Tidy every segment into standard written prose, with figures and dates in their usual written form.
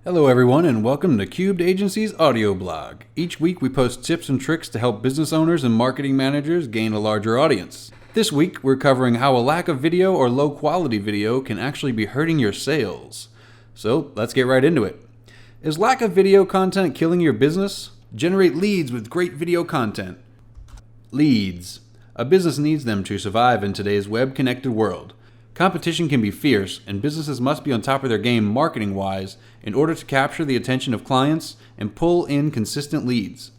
Hello everyone and welcome to Cubed Agency's audio blog. Each week we post tips and tricks to help business owners and marketing managers gain a larger audience. This week we're covering how a lack of video or low quality video can actually be hurting your sales. So let's get right into it. Is lack of video content killing your business? Generate leads with great video content. Leads. A business needs them to survive in today's web-connected world. Competition can be fierce, and businesses must be on top of their game marketing-wise in order to capture the attention of clients and pull in consistent leads.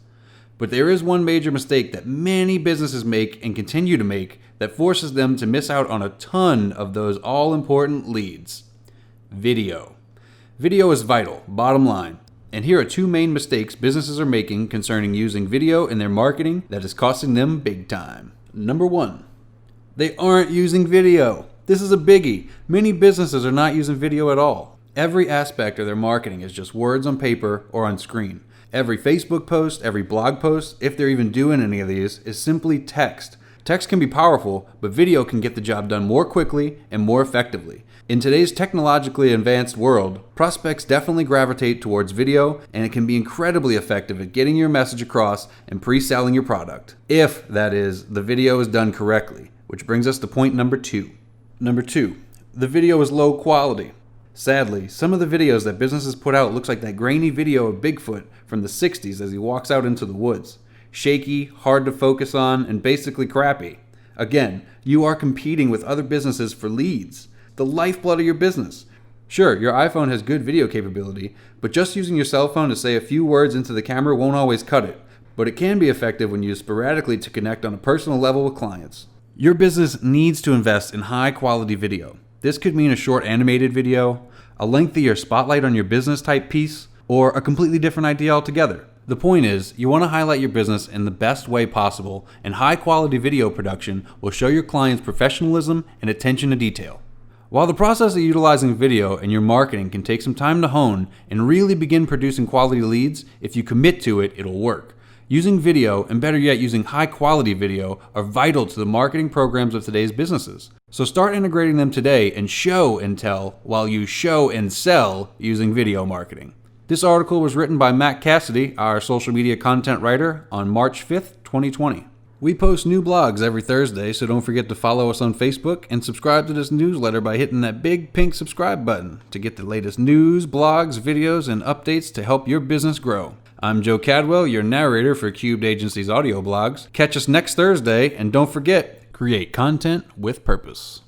But there is one major mistake that many businesses make and continue to make that forces them to miss out on a ton of those all-important leads. Video. Video is vital, bottom line. And here are two main mistakes businesses are making concerning using video in their marketing that is costing them big time. Number one, they aren't using video. This is a biggie. Many businesses are not using video at all. Every aspect of their marketing is just words on paper or on screen. Every Facebook post, every blog post, if they're even doing any of these, is simply text. Text can be powerful, but video can get the job done more quickly and more effectively. In today's technologically advanced world, prospects definitely gravitate towards video, and it can be incredibly effective at getting your message across and pre-selling your product. If, that is, the video is done correctly. Which brings us to point number two. Number two, the video is low quality. Sadly, some of the videos that businesses put out looks like that grainy video of Bigfoot from the 60s as he walks out into the woods. Shaky, hard to focus on, and basically crappy. Again, you are competing with other businesses for leads, the lifeblood of your business. Sure, your iPhone has good video capability, but just using your cell phone to say a few words into the camera won't always cut it. But it can be effective when used sporadically to connect on a personal level with clients. Your business needs to invest in high-quality video. This could mean a short animated video, a lengthier spotlight on your business type piece, or a completely different idea altogether. The point is, you want to highlight your business in the best way possible, and high-quality video production will show your clients professionalism and attention to detail. While the process of utilizing video in your marketing can take some time to hone and really begin producing quality leads, if you commit to it, it'll work. Using video, and better yet using high-quality video, are vital to the marketing programs of today's businesses. So start integrating them today and show and tell while you show and sell using video marketing. This article was written by Matt Cassidy, our social media content writer, on March 5th, 2020. We post new blogs every Thursday, so don't forget to follow us on Facebook and subscribe to this newsletter by hitting that big pink subscribe button to get the latest news, blogs, videos, and updates to help your business grow. I'm 𝗫𝗏𝗘𝗗, your narrator for Cubed Agency's audio blogs. Catch us next Thursday, and don't forget, create content with purpose.